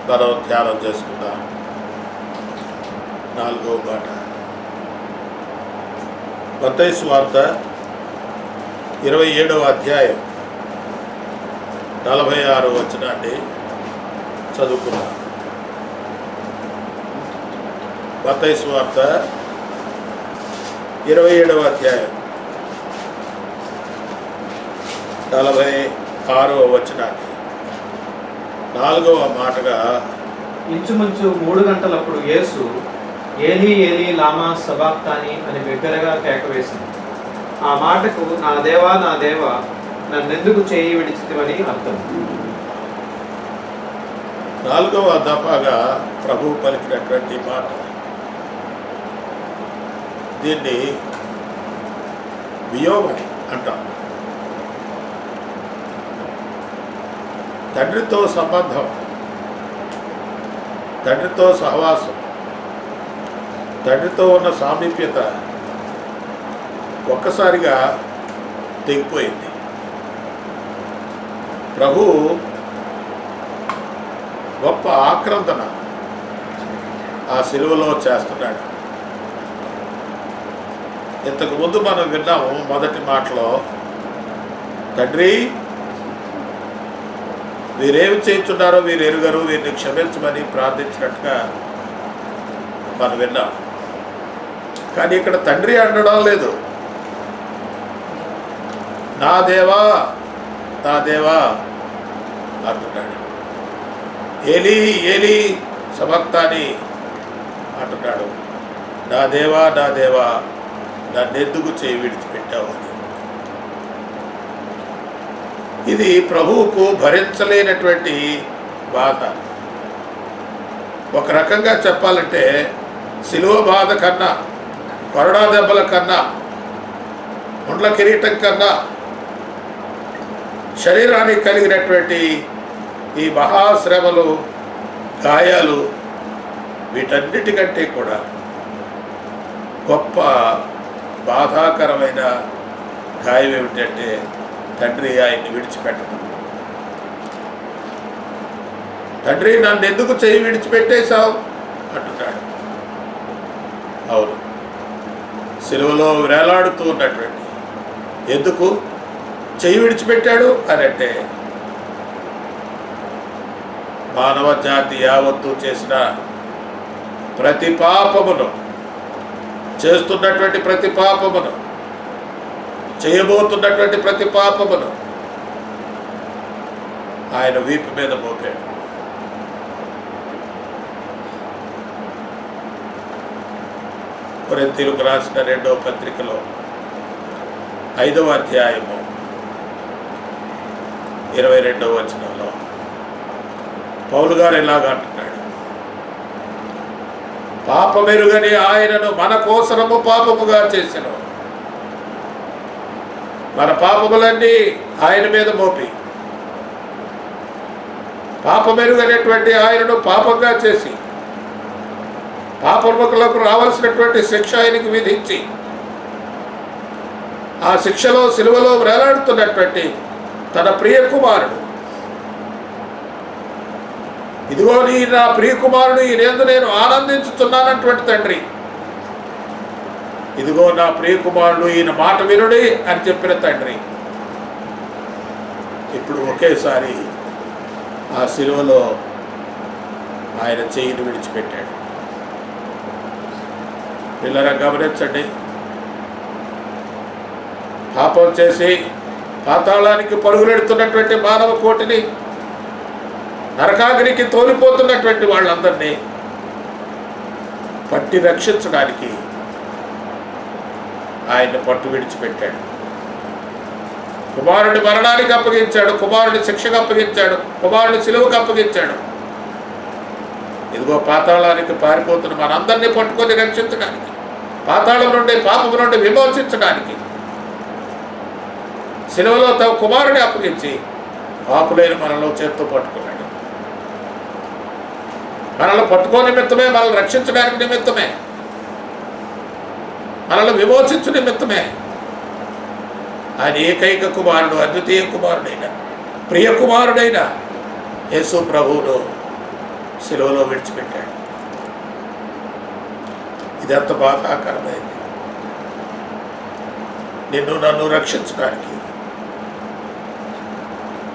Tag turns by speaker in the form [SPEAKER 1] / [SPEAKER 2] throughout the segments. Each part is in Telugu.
[SPEAKER 1] మనం ధ్యానం చేసుకుందాం. 4వ మాట మత్తయి సువార్త 27వ అధ్యాయం 46వ వచనాన్ని చదువుకున్నాం. మత్తయి సువార్త 27వ అధ్యాయం 46వ వచనాన్ని 4వ మాటగా,
[SPEAKER 2] ఇంచుమించు 3 గంటలప్పుడు యేసు ఏలీ ఏలీ లామా సబాక్తాని అని బిగ్గరగా కేకవేసింది. ఆ మాటకు నా దేవా నా దేవా నన్నెందుకు చేయి విడిచితివని అర్థం.
[SPEAKER 1] 4వ దఫాగా ప్రభువు పలికినటువంటి మాట. దీన్ని వియోగం అంటాం. తండ్రితో సంబంధం, తండ్రితో సహవాసం, తండ్రితో ఉన్న సామీప్యత ఒక్కసారిగా తెగిపోయింది. ప్రభు గొప్ప ఆక్రందన ఆ శిలువలో చేస్తున్నాడు. ఇంతకుముందు మనం విన్నాము మొదటి మాటలో, తండ్రి వీరేమి చేస్తున్నారో వీరు ఎరుగరు, వీరిని క్షమించమని ప్రార్థించినట్టుగా మనం విన్నాం. కానీ ఇక్కడ తండ్రి అనడం లేదు, నా దేవా నా దేవా అంటున్నాడు. ఏలీ ఏలీ సబక్తాని అంటున్నాడు. నా దేవా నా దేవా నన్నెందుకు చేయి విడిచిపెట్టావు అని. ఇది ప్రభువుకు భరించలేనటువంటి బాధ. ఒక రకంగా చెప్పాలంటే శిలువ బాధ కన్నా, కొరడా దెబ్బల కన్నా, ముండ్ల కిరీటం కన్నా, శరీరానికి కలిగినటువంటి ఈ మహాశ్రమలు, గాయాలు, వీటన్నిటికంటే కూడా గొప్ప బాధాకరమైన గాయం ఏమిటంటే తండ్రి ఆయన్ని విడిచిపెట్టడం. తండ్రి నన్ను ఎందుకు చేయి విడిచిపెట్టేశావు అంటున్నాడు. అవును, సిలువలో వేలాడుతూ ఉన్నటువంటి ఎందుకు చేయి విడిచిపెట్టాడు అని అంటే, మానవ జాతి యావత్తు చేసిన ప్రతి పాపమును, చేస్తున్నటువంటి ప్రతి పాపమును, చేయబోతున్నటువంటి ప్రతి పాపమును ఆయన వీపు మీద మోపాడు. కొరింథీయులకు రాసిన 2వ పత్రికలో 5వ అధ్యాయము 22వ వచనంలో పౌలు గారు ఇలాగ అంటున్నాడు, పాపమెరుగని ఆయనను మన కోసరము పాపముగా చేసెను. మన పాపములన్నీ ఆయన మీద మోపి, పాపమెరుగనేటువంటి ఆయనను పాపంగా చేసి, పాపములకు రావాల్సినటువంటి శిక్ష ఆయనకి విధించి, ఆ శిక్షలో సిలువలో వేలాడుతున్నటువంటి తన ప్రియ కుమారుడు, ఇదిగో నీ నా ప్రియ కుమారుడు, ఈయనందు నేను ఆనందించుతున్నానటువంటి తండ్రి, ఇదిగో నా ప్రియ కుమారుడు, ఈయన మాట వినుడి అని చెప్పిన తండ్రి, ఇప్పుడు ఒకేసారి ఆ శిలువలో ఆయన చేయిని విడిచిపెట్టాడు. పిల్లరా గమనించండి, పాపం చేసి పాతాళానికి పరుగులెడుతున్నటువంటి మానవ కోటిని, నరకాగ్నికి తోలిపోతున్నటువంటి వాళ్ళందరినీ పట్టి రక్షించడానికి ఆయన పట్టు విడిచిపెట్టాడు. కుమారుడి మరణానికి అప్పగించాడు, కుమారుడి శిక్షకు అప్పగించాడు, కుమారుడి సిలువకు అప్పగించాడు. ఇదిగో పాతాళానికి పారిపోతున్న మనందరినీ పట్టుకొని రక్షించడానికి, పాతాళం నుండి, పాపము నుండి విమోచించడానికి సిలువలో తమ కుమారుని అప్పగించి పాపులైన మనలో చేత్తో పట్టుకున్నాడు. మనల్ని పట్టుకో నిమిత్తమే, మనల్ని రక్షించడానికి నిమిత్తమే, మనల్ని విమోచించు నిమిత్తమే ఆయన ఏకైక కుమారుడు, అద్వితీయ కుమారుడైన, ప్రియ కుమారుడైన యేసు ప్రభువును సిలువలో విడిచిపెట్టాడు. ఇదంత బాధాకరమైంది. నిన్ను నన్ను రక్షించడానికి,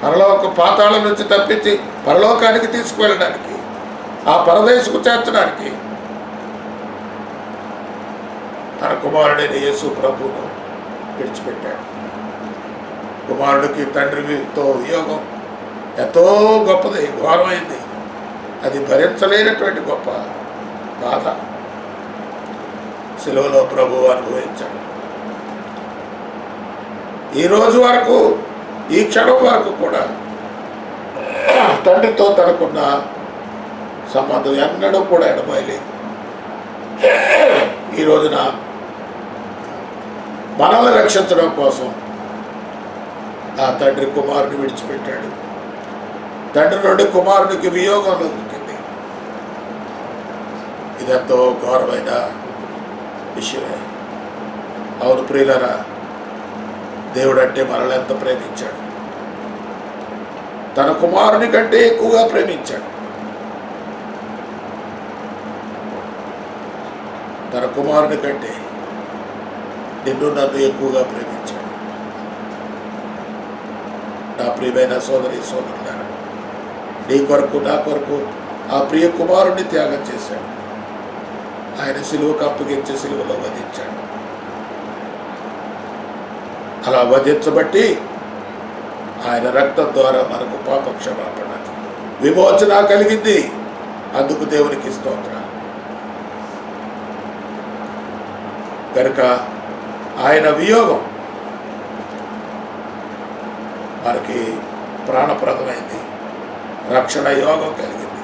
[SPEAKER 1] పరలోక పాతాళం నుంచి తప్పించి పరలోకానికి తీసుకువెళ్ళడానికి, ఆ పరదేశకు చేర్చడానికి తన కుమారుడైన యేసు ప్రభువును విడిచిపెట్టాడు. కుమారుడికి తండ్రితో వియోగం ఎంతో గొప్పది, ఘోరమైంది. అది భరించలేనటువంటి గొప్ప బాధ సిలువలో ప్రభువు అనుభవించాడు. ఈ రోజు వరకు, ఈ క్షణం వరకు కూడా తండ్రితో తనకున్న సంబంధం ఎన్నడూ కూడా ఎడబాయలేదు. ఈ రోజున మనల్ని రక్షించడం కోసం ఆ తండ్రి కుమారుని విడిచిపెట్టాడు. తండ్రి నుండి కుమారునికి వియోగంలో దొరికింది. ఇదంతో ఘోరమైన విషయమే. అవును ప్రియులారా, దేవుడు అంటే మనల్ని ఎంత ప్రేమించాడు. తన కుమారుని కంటే ఎక్కువగా ప్రేమించాడు. తన కుమారుని కంటే నిన్ను నన్ను ఎక్కువగా ప్రేమించాడు. నా ప్రియమైన సోదరి సోదరులారా, నీ కొరకు నా కొరకు ఆ ప్రియ కుమారుణ్ణి త్యాగం చేశాడు. ఆయన సిలువకు అప్పగించి సిలువలో వధించాడు. అలా వధించబట్టి ఆయన రక్తం ద్వారా మనకు పాప క్షమాపణ, విమోచన కలిగింది. అందుకు దేవునికి స్తోత్రం. కనుక ఆయన వియోగం మనకి ప్రాణప్రదమైంది, రక్షణ యోగం కలిగింది.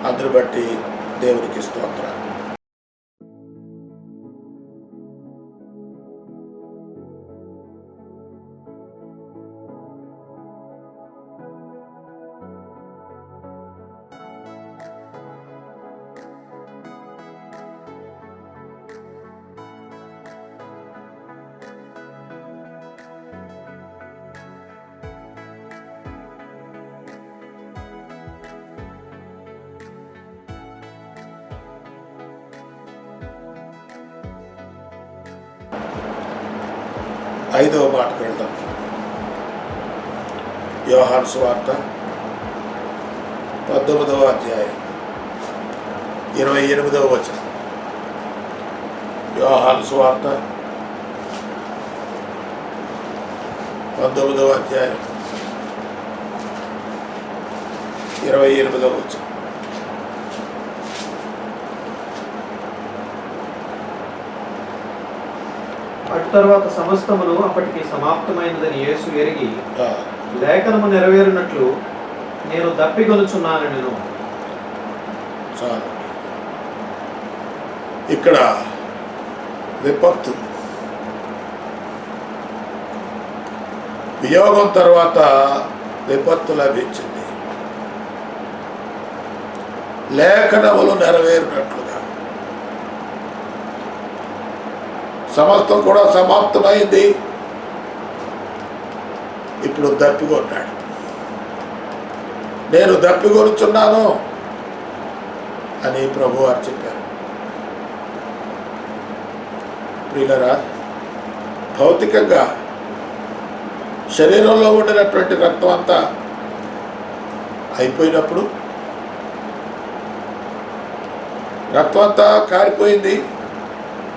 [SPEAKER 1] అందును బట్టి దేవునికి స్తోత్రం. ఐదవ మాటకు వెళ్దాం. యోహాను సువార్త 19వ అధ్యాయం 28వ వచనం. యోహాను సువార్త 19వ అధ్యాయం 28వ వచనం.
[SPEAKER 2] అటు తర్వాత సమస్తమును అప్పటికి సమాప్తమైనదని యేసు ఎరిగి, లేఖనము నెరవేరునట్లు నేను దప్పికొనుచున్నాను. నేను
[SPEAKER 1] చాలు. ఇక్కడ విపత్తు, వియోగం తర్వాత విపత్తు లభించింది. లేఖనములు నెరవేరినట్లుగా సమస్తం కూడా సమాప్తమైంది. ఇప్పుడు దప్పికొన్నాడు. నేను దప్పికొనుచున్నాను అని ప్రభువారు చెప్పారు. ప్రియులరా, భౌతికంగా శరీరంలో ఉండినటువంటి రక్తం అంతా అయిపోయినప్పుడు, రక్తం అంతా కారిపోయింది,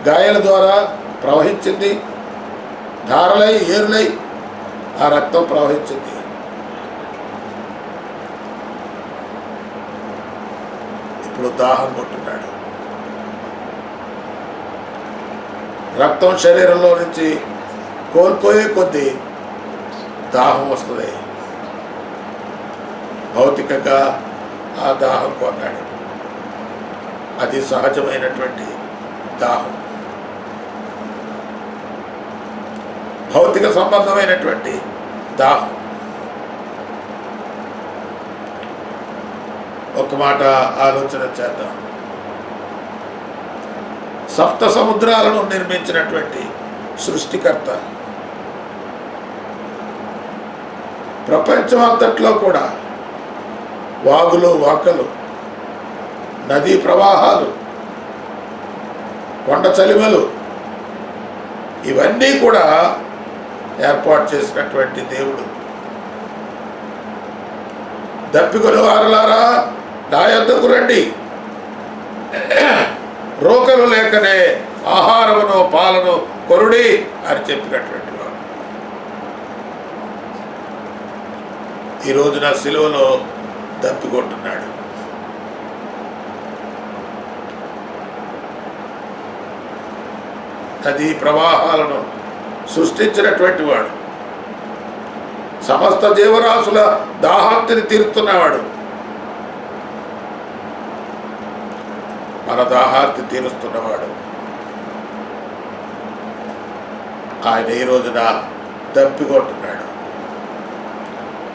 [SPEAKER 1] గాయాల ద్వారా ప్రవహించింది, ధారలై ఏరులై ఆ రక్తం ప్రవహించింది. ఇప్పుడు దాహం కొట్టున్నాడు. రక్తం శరీరంలో నుంచి కోల్పోయే కొద్దీ దాహం వస్తుంది. భౌతికంగా ఆ దాహం కొన్నాడు. అది సహజమైనటువంటి దాహం, భౌతిక సంబంధమైనటువంటి దాహం. ఒక మాట ఆలోచన చేద్దాం. సప్త సముద్రాలను నిర్మించినటువంటి సృష్టికర్త ప్రపంచం అంతట్లో కూడా వాగులు వాకలు, నదీ ప్రవాహాలు, కొండ చలిమలు, ఇవన్నీ కూడా ఏర్పాటు చేసినటువంటి దేవుడు. దప్పికొని వారలారా నా యొద్దకు రండి, రోకలు లేకనే ఆహారమును పాలను కొరుడి అని చెప్పినటువంటి వాడు. ఈ రోజున సిలువలో దప్పికొంటున్నాడు. నదీ ప్రవాహాలను సృష్టించినటువంటి వాడు, సమస్త జీవరాశుల దాహార్తిని తీరుస్తున్నవాడు, మన దాహార్తి తీరుస్తున్నవాడు. ఆయన ఈ రోజున దప్పికొంటున్నాడు.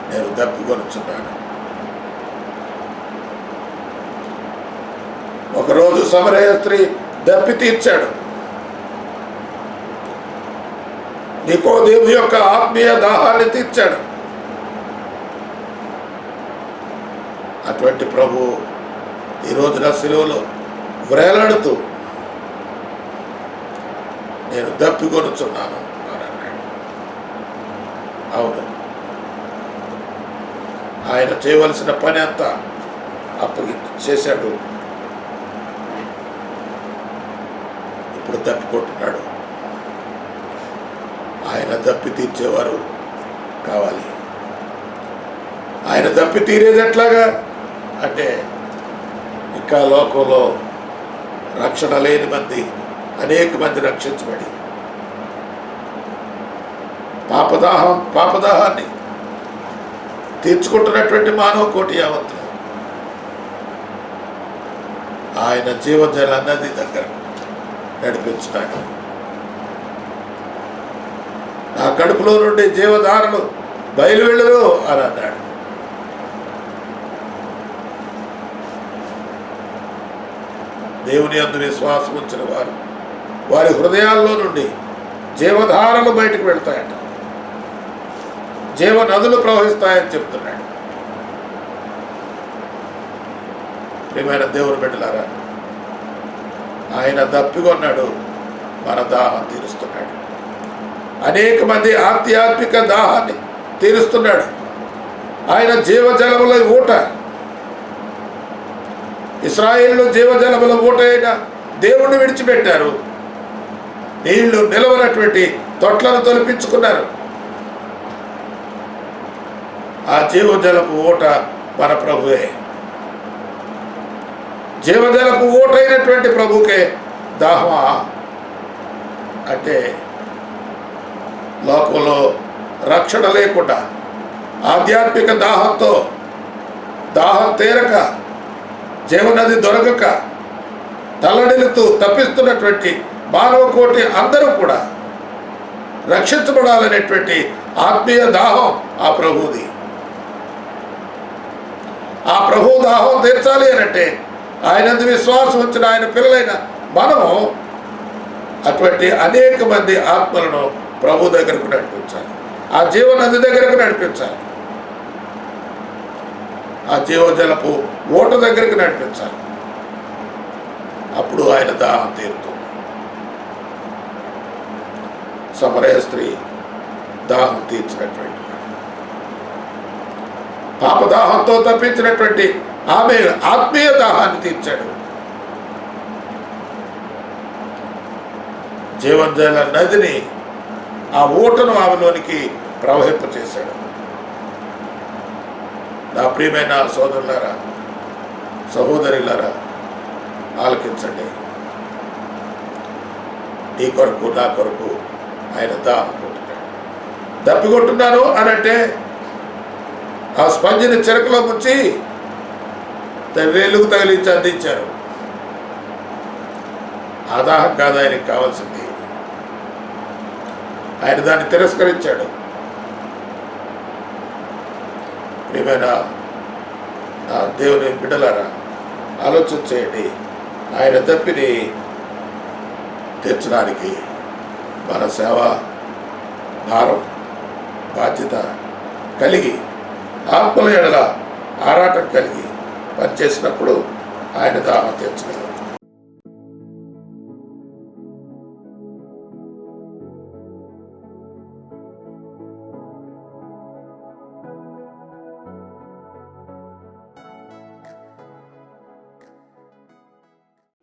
[SPEAKER 1] నేను దప్పికొనుచున్నాను. ఒకరోజు సమరయ స్త్రీ దప్పి తీర్చాడు. నికోదేము యొక్క ఆత్మీయ దాహాన్ని తీర్చాడు. అటువంటి ప్రభు ఈ రోజున సిలువలో వ్రేలాడుతూ నేను దప్పికొనుచున్నాను అని అన్నాడు. అవును, ఆయన చేయవలసిన పని అంతా చేశాడు. ఇప్పుడు దప్పికొంటున్నాడు. ఆయన దప్పి తీర్చేవారు కావాలి. ఆయన దప్పి తీరేది ఎట్లాగా అంటే, ఇంకా లోకంలో రక్షణ లేని మంది అనేక మంది రక్షించబడి పాపదాహాన్ని తీర్చుకుంటున్నటువంటి మానవ కోటి యావత్తు ఆయన జీవజల నది దగ్గర నడిపించున్నాడు. నా కడుపులో నుండి జీవధారలు బయలువెళ్ళరు అని అన్నాడు. దేవుని యందు విశ్వాసం ఉంచిన వారు, వారి హృదయాల్లో నుండి జీవధారలు బయటకు వెళ్తాయట, జీవ నదులు ప్రవహిస్తాయని చెప్తున్నాడు. ప్రియమైన దేవుని బిడ్డలారా, ఆయన దప్పికొన్నాడు, మన దాహం తీరుస్తున్నాడు. అనేక మంది ఆధ్యాత్మిక దాహాన్ని తీరుస్తున్నాడు. ఆయన జీవజలముల ఊట, ఇశ్రాయేలు జీవజలముల ఊట అయిన దేవుణ్ణి విడిచిపెట్టారు. నీళ్లు నిలవనటువంటి తొట్లను తొలిపించుకున్నారు. ఆ జీవజలపు ఊట మన ప్రభువే. జీవజలపు ఊట అయినటువంటి ప్రభుకే దాహమా అంటే, లోకంలో రక్షణ లేకుండా ఆధ్యాత్మిక దాహంతో, దాహం తీరక, జీవనది దొరకక తల్లడిల్లుతూ తప్పిస్తున్నటువంటి మానవ కోటి అందరూ కూడా రక్షించబడాలనేటువంటి ఆత్మీయ దాహం ఆ ప్రభువుది. ఆ ప్రభు దాహం తీర్చాలి అనంటే ఆయనందు విశ్వాసం వచ్చిన ఆయన పిల్లలైన మనము అటువంటి అనేక మంది ఆత్మలను ప్రభు దగ్గరకు నడిపించాలి. ఆ జీవనది దగ్గరకు నడిపించాలి. ఆ జీవజలపు ఓట దగ్గరకు నడిపించాలి. అప్పుడు ఆయన దాహం తీరుతుంది. సమరయ స్త్రీ దాహం తీర్చినటువంటి, పాపదాహంతో తప్పించినటువంటి ఆమె ఆత్మీయ దాహాన్ని తీర్చాడు. జీవజల నదిని, ఆ ఊటను ఆమెలోనికి ప్రవహింపచేశాడు. నా ప్రియమైన సోదరులారా, సహోదరులారా, ఆలకించండి. నీ కొరకు, నా కొరకు ఆయన దాహం కొట్టున్నాడు. దప్పికొంటున్నాను అనంటే ఆ స్పంజిని చెరకులో ముంచి వేలుగు తగిలించి అందించారు. ఆ దాహం కాదు ఆయనకి కావాల్సింది. ఆయన దాన్ని తిరస్కరించాడు. ప్రియమైన దేవుని బిడ్డలారా, ఆలోచన చేయండి. ఆయన దప్పిని తీర్చడానికి మన సేవ భారం, బాధ్యత కలిగి ఆత్మల ఎడల ఆరాటం కలిగి పనిచేసినప్పుడు ఆయన దాహం తీర్చగలరు.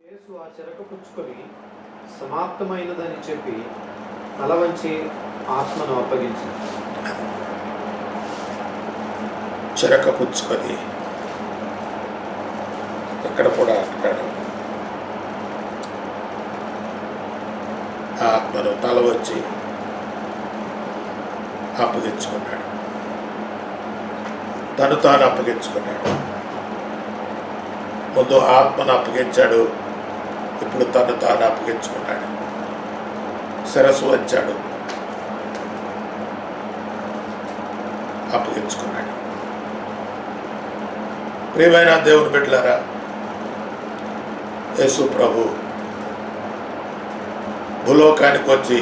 [SPEAKER 2] యేసు ఆ చెరక పుచ్చుకొని సమాప్తమైనదని చెప్పి తల వంచి ఆత్మను అప్పగించాడు.
[SPEAKER 1] చెరక పుచ్చుకొని ఇక్కడ కూడా అంటాడు, ఆత్మను తల వచ్చి అప్పగించుకున్నాడు. తను తాను అప్పగించుకున్నాడు. ముందు ఆత్మను అప్పగించాడు, ఇప్పుడు తను తాను అప్పగించుకున్నాడు. శిరస్సు వచ్చాడు, అప్పగించుకున్నాడు. ప్రియమైన దేవుని బిడ్డలారా, యేసు ప్రభు భూలోకానికి వచ్చి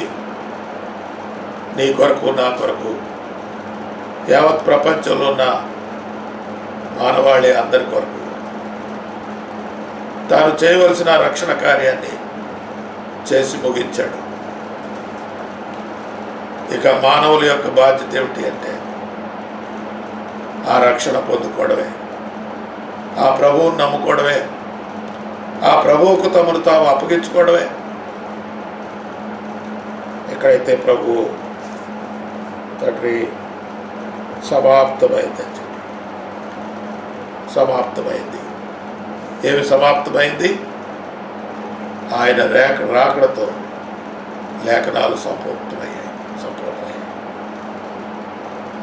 [SPEAKER 1] నీ కొరకు నా కొరకు యావత్ ప్రపంచంలో ఉన్న మానవాళి అందరి కొరకు తాను చేయవలసిన రక్షణ కార్యాన్ని చేసి ముగించాడు. ఇక మానవుల యొక్క బాధ్యత ఏమిటి అంటే ఆ రక్షణ పొందుకోవడమే, ఆ ప్రభువుని నమ్ముకోవడమే, ఆ ప్రభువుకు తమను తాము అప్పగించుకోవడమే. ఎక్కడైతే ప్రభువు తండ్రి సమాప్తమైందని చెప్పాడు, సమాప్తమైంది. ఏమి సమాప్తమైంది? ఆయన రాకడతో లేఖనాలు సంపూర్ణమయ్యాయి.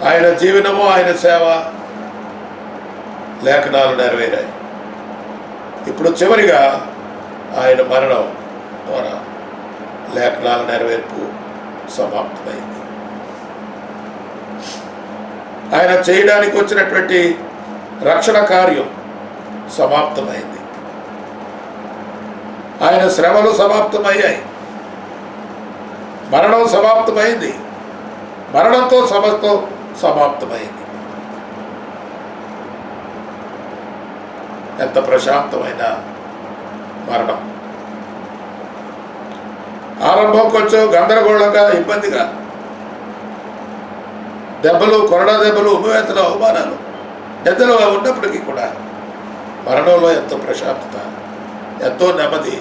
[SPEAKER 1] ఆయన జీవనము, ఆయన సేవ, లేఖనాలు నెరవేరాయి. ఇప్పుడు చివరిగా ఆయన మరణం ద్వారా లేఖనాల నెరవేర్పు సమాప్తమైంది. ఆయన చేయడానికి వచ్చినటువంటి రక్షణ కార్యం సమాప్తమైంది. ఆయన శ్రమలు సమాప్తమయ్యాయి. మరణం సమాప్తమైంది. మరణంతో సమస్తం సమాప్తమైంది. ఎంత ప్రశాంతమైన మరణం. ఆరంభం కొంచెం గందరగోళంగా, ఇబ్బందిగా, దెబ్బలు, కొరడా దెబ్బలు, ఉమ్మివేతలు, అవమానాలు, నిద్రలు ఉన్నప్పటికీ కూడా మరణంలో ఎంతో ప్రశాంతత, ఎంతో నెమ్మది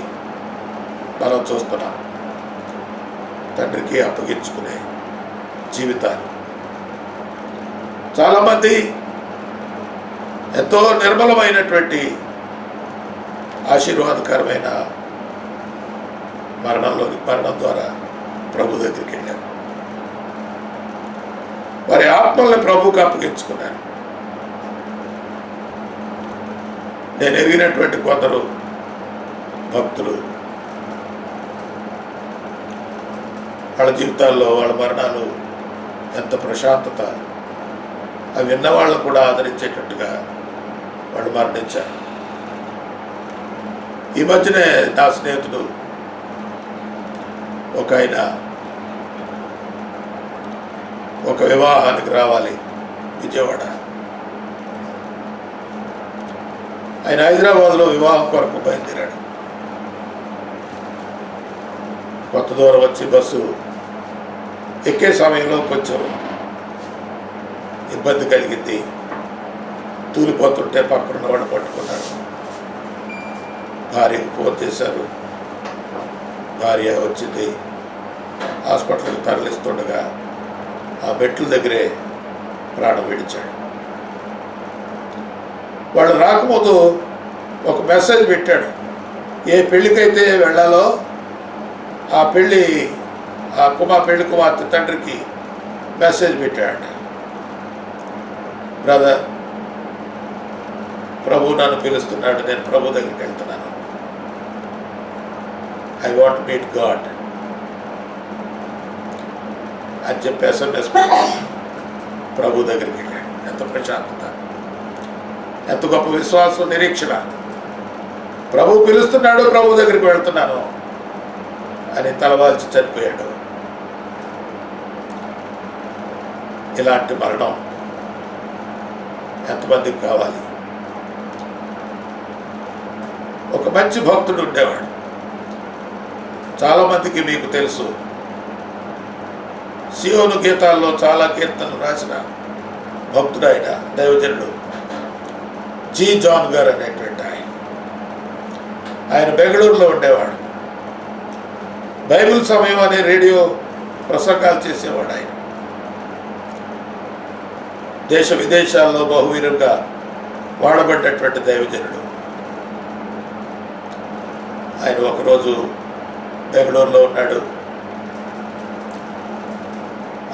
[SPEAKER 1] మనం చూస్తున్నాం. తండ్రికి అప్పగించుకునే జీవితాన్ని. చాలామంది ఎంతో నిర్మలమైనటువంటి ఆశీర్వాదకరమైన మరణం ద్వారా ప్రభు దగ్గరికి వెళ్ళారు. వారి ఆత్మల్ని ప్రభువుకు అప్పగించుకున్నారు. నేను ఎరిగినటువంటి కొందరు భక్తులు వాళ్ళ జీవితాల్లో వాళ్ళ మరణాలు ఎంత ప్రశాంతత, అవి విన్న వాళ్ళు కూడా ఆదరించేటట్టుగా వాళ్ళు మరణించారు. ఈ మధ్యనే నా స్నేహితుడు ఒక ఆయన ఒక వివాహానికి రావాలి విజయవాడ. ఆయన హైదరాబాద్లో వివాహం కొరకు బయలుదేరాడు. కొత్త దూరం వచ్చి బస్సు ఎక్కే సమయంలో కొంచెం ఇబ్బంది కలిగింది. తూలిపోతుంటే పక్కన వాడు పట్టుకున్నాడు. భార్యకు ఫోన్ చేశారు. భార్య వచ్చింది. హాస్పిటల్కి తరలిస్తుండగా ఆ మెట్ల దగ్గరే ప్రాణం విడిచాడు. వాళ్ళు రాకముందు ఒక మెసేజ్ పెట్టాడు. ఏ పెళ్ళికైతే వెళ్ళాలో ఆ పెళ్ళి పెళ్లి కుమార్తె తండ్రికి మెసేజ్ పెట్టాడు. బ్రదర్, ప్రభు నన్ను పిలుస్తున్నాడు, నేను ప్రభు దగ్గరికి వెళ్తున్నాను. ఐ వాంట్ మీట్ గాడ్ అని చెప్పి SMS ప్రభు దగ్గరికి వెళ్ళాడు. ఎంత ప్రశాంతత, ఎంత గొప్ప విశ్వాసం, నిరీక్షణ. ప్రభు పిలుస్తున్నాడు, ప్రభు దగ్గరికి వెళ్తున్నాను అని తలవాల్చి చనిపోయాడు. ఇలాంటి మరణం ఎంతమందికి కావాలి? ఒక మంచి భక్తుడు ఉండేవాడు, చాలామందికి మీకు తెలుసు. సియోను గీతాల్లో చాలా కీర్తనలు రాసిన భక్తుడు ఆయన, దైవజనుడు జి. జాన్ గారు అనేటువంటి ఆయన బెంగళూరులో ఉండేవాడు. బైబిల్ సమయం అనే రేడియో ప్రసంగాలు చేసేవాడు ఆయన. దేశ విదేశాల్లో బహువీరంగా వాడబడ్డటువంటి దైవజనుడు ఆయన. ఒకరోజు బెంగళూరులో ఉన్నాడు,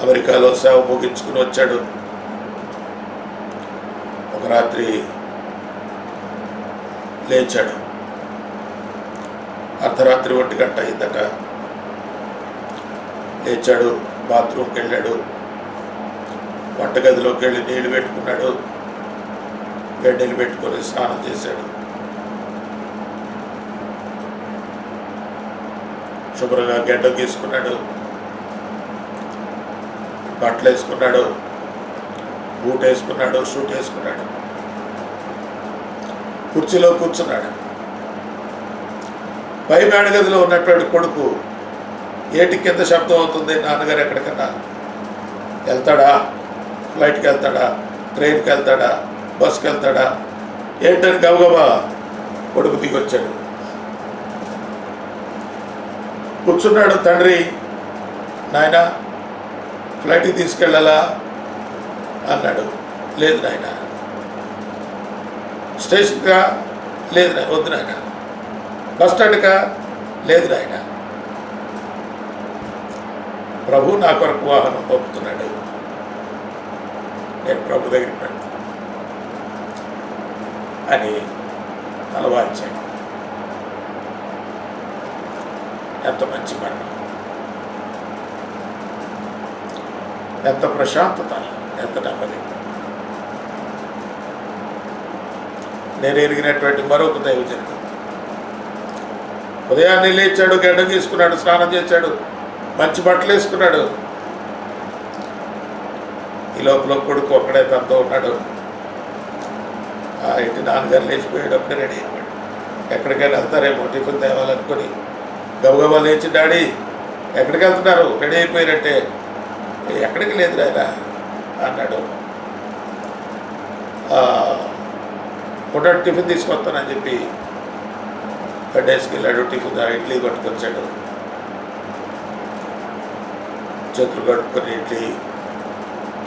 [SPEAKER 1] అమెరికాలో సేవ ముగించుకుని వచ్చాడు. ఒక రాత్రి లేచాడు, అర్ధరాత్రి 1 గంట అయిందట. లేచాడు, బాత్రూమ్కి వెళ్ళాడు, వంటగదిలోకి వెళ్ళి నీళ్ళు పెట్టుకున్నాడు, వేడి నీళ్ళు పెట్టుకొని స్నానం చేశాడు. శుభ్రంగా గడ్డం గీసుకున్నాడు, బట్టలు వేసుకున్నాడు, బూట్ వేసుకున్నాడు, షూట్ వేసుకున్నాడు, కుర్చీలో కూర్చున్నాడు. పై మేడగదిలో ఉన్నటువంటి కొడుకు ఏటి కింద శబ్దం అవుతుంది, నాన్నగారు ఎక్కడికన్నా వెళ్తాడా, ఫ్లైట్కి వెళ్తాడా, ట్రైన్కి వెళ్తాడా, బస్కి వెళ్తాడా ఏంటని గబగబా కొడుకు దిగొచ్చాడు. కూర్చున్నాడు. తండ్రి, నాయన ఫ్లైట్కి తీసుకెళ్ళాలా అన్నాడు. లేదు నాయన. స్టేషన్కా? లేదు నాయన, వద్దు నాయన. బస్ స్టాండ్కా? లేదు నాయన. ప్రభు నా కొరకు వాహనం పంపుతున్నాడు, నేను ప్రభు దగ్గరికి వెళ్తాను అని తలవాల్చాడు. ఎంత మంచి మరణం, ఎంత ప్రశాంతత, ఎంత నెమ్మది. నేను ఎరిగినటువంటి మరొక దైవజనుడు ఉదయాన్నే లేచాడు, గడ్డ తీసుకున్నాడు, స్నానం చేశాడు, మంచి బట్టలు వేసుకున్నాడు. ఈ లోపల కొడుకు ఒక్కడే తనతో ఉన్నాడు. ఇంటి నాన్నగారు లేచిపోయేటప్పుడే రెడీ అయిపోయాడు. ఎక్కడికైనా వెళ్తారేమో టిఫిన్ తేవాలనుకొని గబగబా లేచి, డాడీ ఎక్కడికి వెళ్తున్నారు, రెడీ అయిపోయారంటే ఎక్కడికి లేదు ఆయన అన్నాడు. పూట టిఫిన్ తీసుకొస్తానని చెప్పి కడ్డేసుకు వెళ్ళాడు. టిఫిన్ ఇడ్లీ కొట్టుకొచ్చాడు. చేతులు కడుక్కొని ఇడ్లీ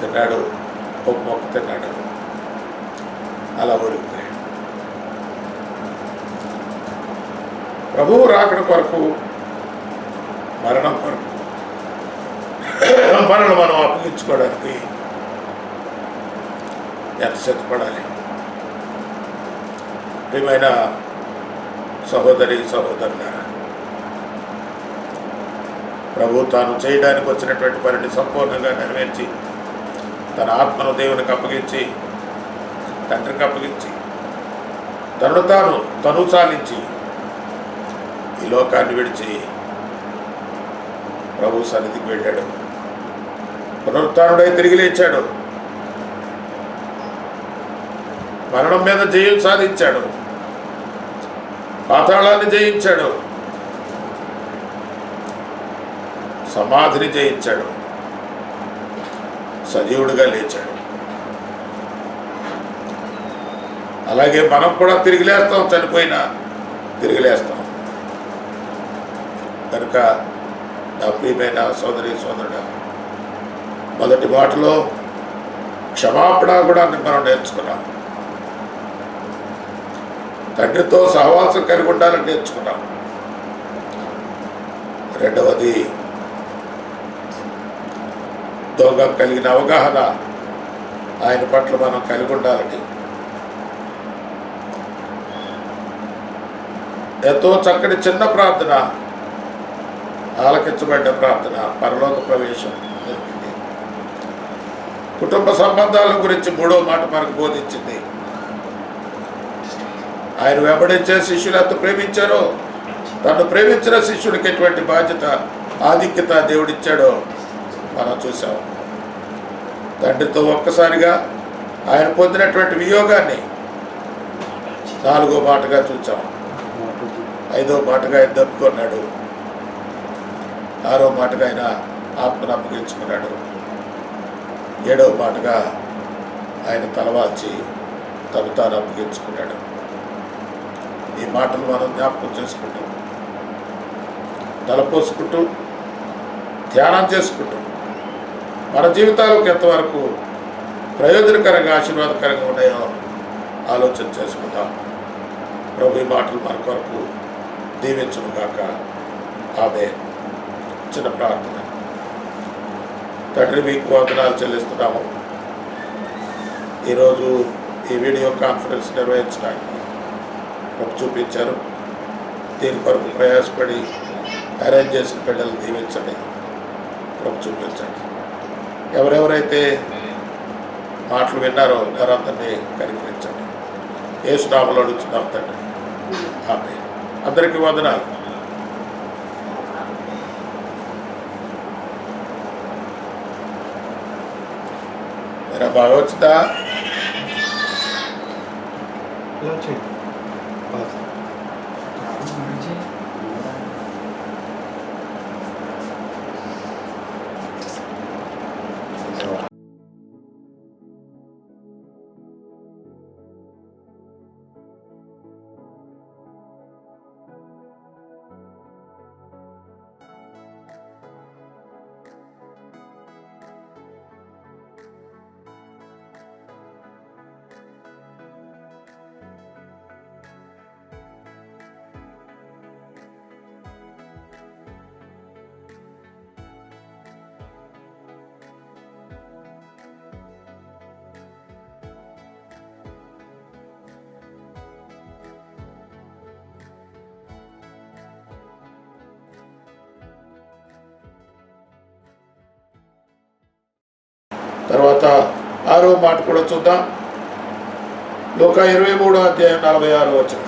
[SPEAKER 1] తిన్నాడు, ఒక మొక్క తిన్నాడు, అలా ఊరికిపోయాడు. ప్రభువు రాకడ కొరకు, మరణం కొరకు, మనల్ని మనం అప్పగించుకోవడానికి ఎంత సిద్ధపడాలి. ప్రియమైన సహోదరి సహోదరులారా, ప్రభు తాను చేయడానికి వచ్చినటువంటి పనిని సంపూర్ణంగా నెరవేర్చి తన ఆత్మను దేవునికి అప్పగించి, తండ్రికి అప్పగించి, తను సాలించి ఈ లోకాన్ని విడిచి ప్రభు సన్నిధికి వెళ్ళాడు. పునరుత్థానుడై తిరిగి లేచాడు. మరణం మీద జయం సాధించాడు, పాతాళాన్ని జయించాడు, సమాధిని జయించాడు, సజీవుడిగా లేచాడు. అలాగే మనం కూడా తిరిగి లేస్తాం, చనిపోయినా తిరిగి లేస్తాం. కనుక నా ప్రియమైన సోదరి సోదరుడా, మొదటి మాటలో క్షమాపణ కూడా మనం నేర్చుకున్నాం. తండ్రితో సహవాసం కలిగి ఉండాలని నేర్చుకున్నాం. రెండవది దొంగ కలిగిన అవగాహన ఆయన పట్ల మనం కలిగి ఉండాలని. ఎంతో చక్కటి చిన్న ప్రార్థన, ఆలకించబడ్డ ప్రార్థన, పరలోక ప్రవేశం దొరికింది. కుటుంబ సంబంధాల గురించి 3వ మాట మనకు బోధించింది. ఆయన వెంబడించే శిష్యులు ఎంత ప్రేమించారో, తను ప్రేమించిన శిష్యుడికి ఎటువంటి బాధ్యత, ఆధిక్యత దేవుడిచ్చాడో మనం చూసాం. తండ్రితో ఒక్కసారిగా ఆయన పొందినటువంటి వియోగాన్ని 4వ మాటగా చూచాం. 5వ మాటగా ఆయన దప్పుకున్నాడు. 6వ మాటగా ఆయన ఆత్మను అప్పగించుకున్నాడు. 7వ మాటగా ఆయన తలవాల్చి తను తాను అప్పగించుకున్నాడు. ఈ మాటలు మనం జ్ఞాపకం చేసుకుంటూ, తలపోసుకుంటూ, ధ్యానం చేసుకుంటూ మన జీవితాలకు ఎంతవరకు ప్రయోజనకరంగా ఆశీర్వాదకరంగా ఉన్నాయో ఆలోచన చేసుకుందాం. ప్రభు ఈ మాటలు మన కొరకు దీవించును గాక. ఆమేన్. చిన్న ప్రార్థన. తండ్రి, మీకు వందనాలు చెల్లిస్తున్నాము. ఈరోజు ఈ వీడియో కాన్ఫరెన్స్ నిర్వహించడానికి ప్రభు చూపించారు. దీని కొరకు ప్రయాసపడి అరేంజ్ చేసిన బిడ్డలు దీవించండి. ప్రభు చూపించండి. ఎవరెవరైతే మాటలు విన్నారో వారందరినీ కనికరించండి. యేసు నామములో అడుగుతున్నాం తండ్రి. ఆమేన్. అందరికీ వందనాలు. బాగా వచ్చిందా?
[SPEAKER 2] ఇలా చేయండి.
[SPEAKER 1] తర్వాత 6వ మాట కూడా చూద్దాం. లూకా 23వ అధ్యాయం 46వ వచనం.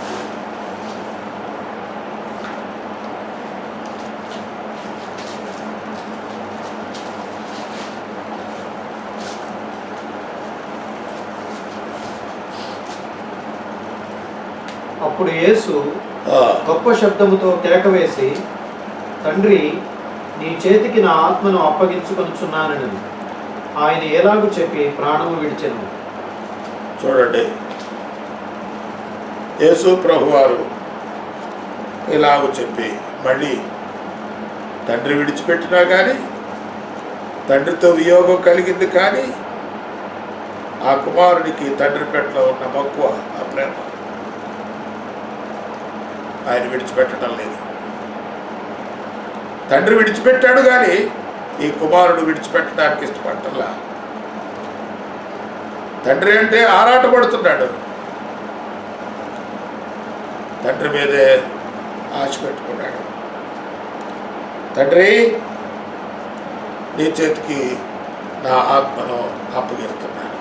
[SPEAKER 2] అప్పుడు యేసు గొప్ప శబ్దముతో కేక వేసి, తండ్రి, నీ చేతికి నా ఆత్మను అప్పగించుకొనుచున్నానని ఆయన ఎలాగూ చెప్పి ప్రాణము విడిచెను.
[SPEAKER 1] చూడండి, యేసు ప్రభువారు ఇలాగూ చెప్పి మళ్ళీ తండ్రి విడిచిపెట్టినా కానీ, తండ్రితో వియోగం కలిగింది కానీ, ఆ కుమారుడికి తండ్రి పట్ల ఉన్న మక్కువ, ఆ ప్రేమ ఆయన విడిచిపెట్టడం లేదు. తండ్రి విడిచిపెట్టాడు కానీ ఈ కుమారుడు విడిచిపెట్టడానికి ఇష్టపడటంలా. తండ్రి అంటే ఆరాటపడుతున్నాడు. తండ్రి మీదే ఆశ పెట్టుకున్నాడు. తండ్రి, నీ చేతికి నా ఆత్మను అప్పగిస్తున్నాను.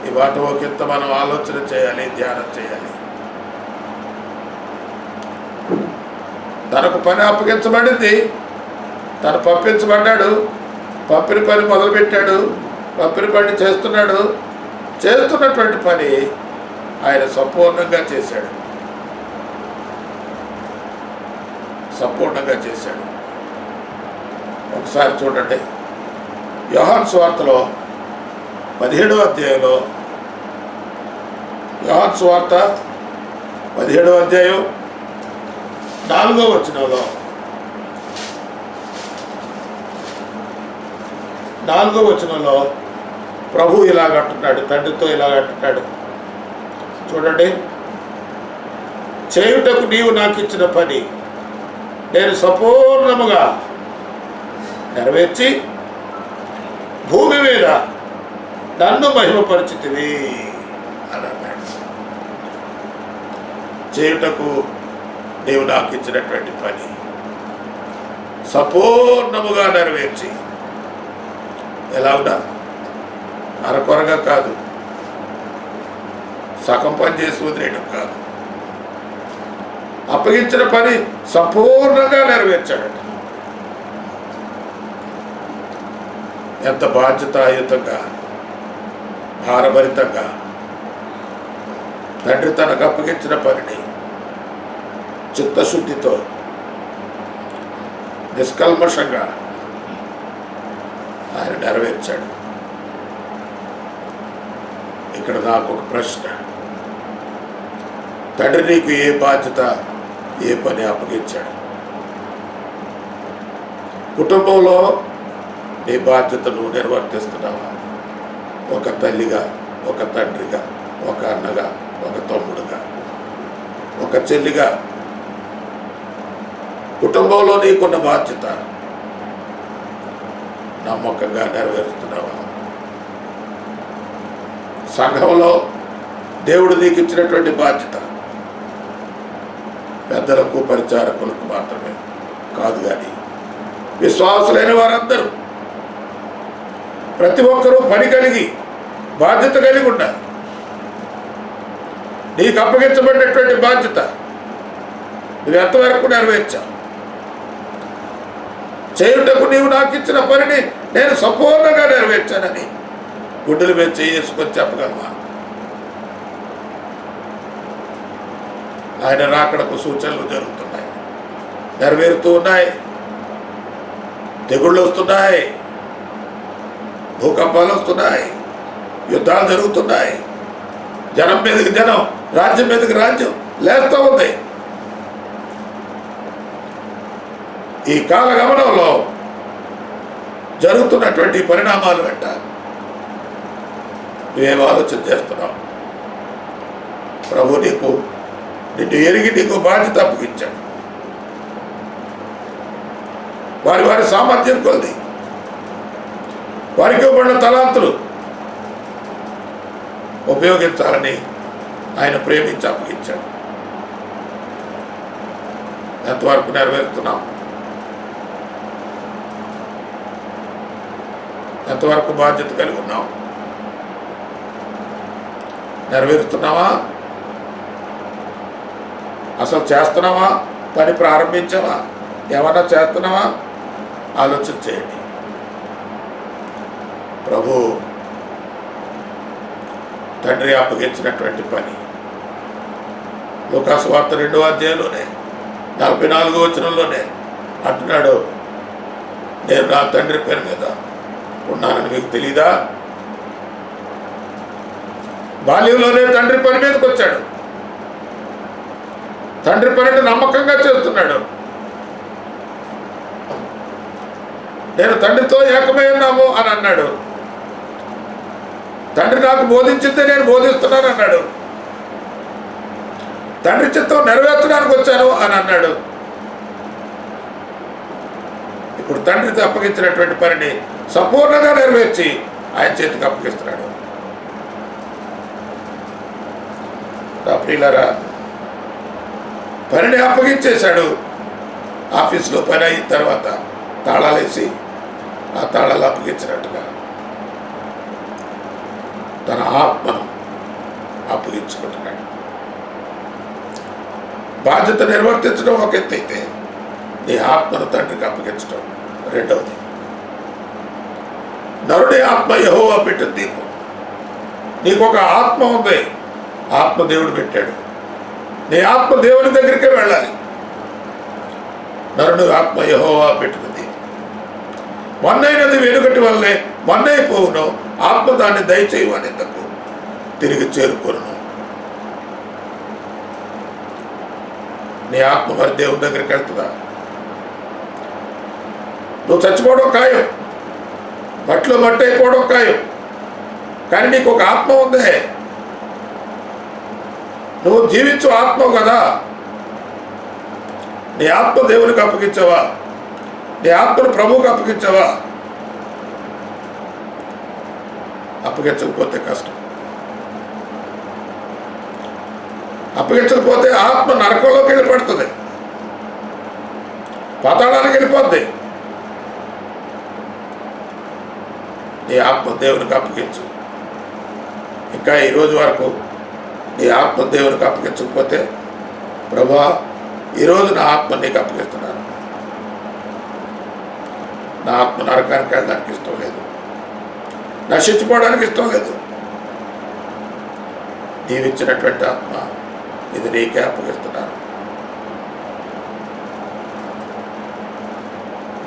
[SPEAKER 1] ఈ మాట ఒకంత మనం ఆలోచన చేయాలి, ధ్యానం చేయాలి. తనకు పని అప్పగించబడింది, తను పంపించబడ్డాడు, పంపిన పని మొదలుపెట్టాడు, పంపిన పని చేస్తున్నాడు. చేస్తున్నటువంటి పని ఆయన సంపూర్ణంగా చేశాడు, సంపూర్ణంగా చేశాడు. ఒకసారి చూడండి, యోహాను సువార్తలో 17వ అధ్యాయంలో, యోహాను సువార్త 17వ అధ్యాయం 4వ వచనంలో, 4వ వచనంలో ప్రభు ఇలాగంటున్నాడు, తండ్రితో ఇలాగంటున్నాడు. చూడండి, చేయుటకు నీవు నాకు ఇచ్చిన పని నేను సంపూర్ణముగా నెరవేర్చి భూమి మీద నన్ను మహిమపరిచితివి అని అన్నాడు. చేయుటకు నీవు నాకు ఇచ్చినటువంటి పని సంపూర్ణముగా నెరవేర్చి, ఎలా ఉన్నా అరకొరగా కాదు, సగం పని చేసి వదిలేయడం కాదు, అప్పగించిన పని సంపూర్ణంగా నెరవేర్చాడట. ఎంత బాధ్యతాయుతంగా, భారభరితంగా తండ్రి తనకు అప్పగించిన పనిని చిత్తశుద్ధితో, నిష్కల్మషంగా ఆయన నెరవేర్చాడు. ఇక్కడ నాకు ఒక ప్రశ్న, తండ్రి నీకు ఏ బాధ్యత, ఏ పని అప్పగించాడు? కుటుంబంలో నీ బాధ్యతను నిర్వర్తిస్తున్నావా? ఒక తల్లిగా, ఒక తండ్రిగా, ఒక అన్నగా, ఒక తమ్ముడుగా, ఒక చెల్లిగా కుటుంబంలో నీకున్న బాధ్యత నమ్మకంగా నెరవేరుస్తున్నావా? సంఘంలో దేవుడు నీకు ఇచ్చినటువంటి బాధ్యత పెద్దలకు, పరిచారకులకు మాత్రమే కాదు, కానీ విశ్వాసులైన వారందరూ, ప్రతి ఒక్కరూ పని కలిగి, బాధ్యత కలిగి ఉండాలి. నీకు అప్పగించబడినటువంటి బాధ్యత నువ్వు ఎంతవరకు నెరవేర్చావు? చేయుటకు నీవు నాకు ఇచ్చిన పనిని నేను సంపూర్ణంగా నెరవేర్చానని గుడ్డల మీద చేసుకొని చెప్పగలవా? ఆయన రాకడకు సూచనలు జరుగుతున్నాయి, నెరవేరుతూ ఉన్నాయి. తెగుళ్ళు వస్తున్నాయి, భూకంపాలు వస్తున్నాయి, యుద్ధాలు జరుగుతున్నాయి, జనం మీదకి జనం, రాజ్యం మీదకి రాజ్యం లేస్తూ ఉంది. ఈ కాలగమనంలో జరుగుతున్నటువంటి పరిణామాలు వెంట నువ్వేం ఆలోచన చేస్తున్నావు? ప్రభు నిన్ను ఎరిగి నీకు బాధ్యత అప్పగించాడు. వారి వారి సామర్థ్యం కొలది, వారికి ఇవ్వబడిన తలాంతులు ఉపయోగించాలని ఆయన ప్రేమించి అప్పగించాడు. ఎంతవరకు నెరవేరుతున్నాం? ఎంతవరకు బాధ్యత కలిగి ఉన్నాం? నెరవేరుస్తున్నావా? అసలు చేస్తున్నావా? పని ప్రారంభించావా? ఏమన్నా చేస్తున్నావా? ఆలోచన చేయండి. ప్రభు తండ్రి అప్పగించినటువంటి పని లూకాసు వార్త 2వ అధ్యాయంలోనే 44వ వచనంలోనే అంటున్నాడు, నేను నా తండ్రి పేరు మీద ఉన్నానని మీకు తెలీదా? బాల్యంలోనే తండ్రి పని మీదకి వచ్చాడు. తండ్రి పనిని నమ్మకంగా చేస్తున్నాడు. నేను తండ్రితో ఏకమై ఉన్నాము అని అన్నాడు. తండ్రి నాకు బోధించిందే నేను బోధిస్తున్నాను అన్నాడు. తండ్రి చిత్తం నెరవేర్చడానికి వచ్చాను అని అన్నాడు. ఇప్పుడు తండ్రితో అప్పగించినటువంటి పనిని సంపూర్ణంగా నెరవేర్చి ఆయన చేతికి అప్పగిస్తున్నాడు. నా ప్రియులారా, పనిని అప్పగించేశాడు. ఆఫీసులో పని అయిన తర్వాత తాళాలేసి ఆ తాళాలు అప్పగించినట్టుగా తన ఆత్మను అప్పగించుకుంటున్నాడు. బాధ్యత నిర్వర్తించడం ఒక ఎత్తు అయితే, నీ ఆత్మను తండ్రికి అప్పగించడం రెండవది. నరుడి ఆత్మ యెహోవా పెట్టిన దీపం. నీకు ఒక ఆత్మ ఉంది, ఆత్మ దేవుడు పెట్టాడు. నీ ఆత్మ దేవుని దగ్గరికే వెళ్ళాలి. నరుడు ఆత్మ యెహోవా పెట్టిన దీపం. మొన్నైనది వెనుకటి వల్లే మొన్నైపోవును, ఆత్మ దాన్ని దయచేయవనేందుకు తిరిగి చేరుకోను. నీ ఆత్మ మరి దేవుని దగ్గరికి వెళ్తుందా? నువ్వు చచ్చిపోవడం ఖాయం, మట్టిలో మట్టి అయిపోవడం ఖాయం. కానీ నీకు ఒక ఆత్మ ఉంది, నువ్వు జీవించు ఆత్మ కదా. నీ ఆత్మ దేవునికి అప్పగించావా? నీ ఆత్మను ప్రభువుకి అప్పగించావా? అప్పగించకపోతే కష్టం. అప్పగించకపోతే ఆత్మ నరకంలోకి వెళ్ళిపడుతుంది, పాతాళానికి వెళ్ళిపోద్ది. నీ ఆత్మ దేవునికి అప్పగించు. ఇంకా ఈరోజు వరకు నీ ఆత్మ దేవునికి అప్పగించకపోతే, ప్రభువా ఈరోజు నా ఆత్మ నీకు అప్పగిస్తున్నాను. నా ఆత్మ నరకానికి వెళ్ళడానికి ఇష్టం లేదు, నశించుకోవడానికి ఇష్టం లేదు. నీవిచ్చినటువంటి ఆత్మ ఇది నీకే అప్పగిస్తున్నాను,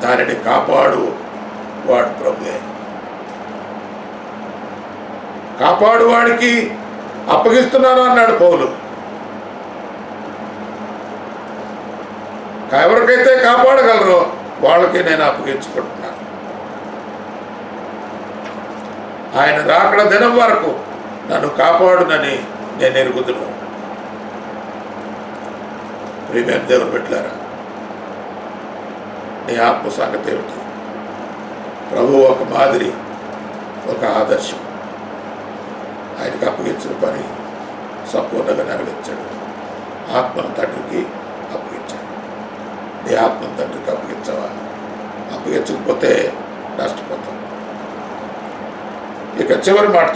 [SPEAKER 1] దానిని కాపాడు. వాడు ప్రభువే. కాపాడు వాడికి అప్పగిస్తున్నాను అన్నాడు పౌలు. ఎవరికైతే కాపాడగలరో వాళ్ళకి నేను అప్పగించుకుంటున్నాను. ఆయన రాకడ దినం వరకు నన్ను కాపాడునని నేను ఎరుగుదును. ప్రియమైన దేవుని బిడ్డలారా, నీ ఆత్మ సంగతి ఏమిటి? ప్రభు ఒక మాదిరి, ఒక ఆదర్శం. ఆయనకు అప్పగించిన పని సంపూర్ణంగా నెరవేర్చాడు. ఆత్మను తండ్రికి అప్పగించాడు. నీ ఆత్మను తండ్రికి అప్పగించవా? అప్పగించకపోతే నష్టపోతాం. ఇక చివరి మాట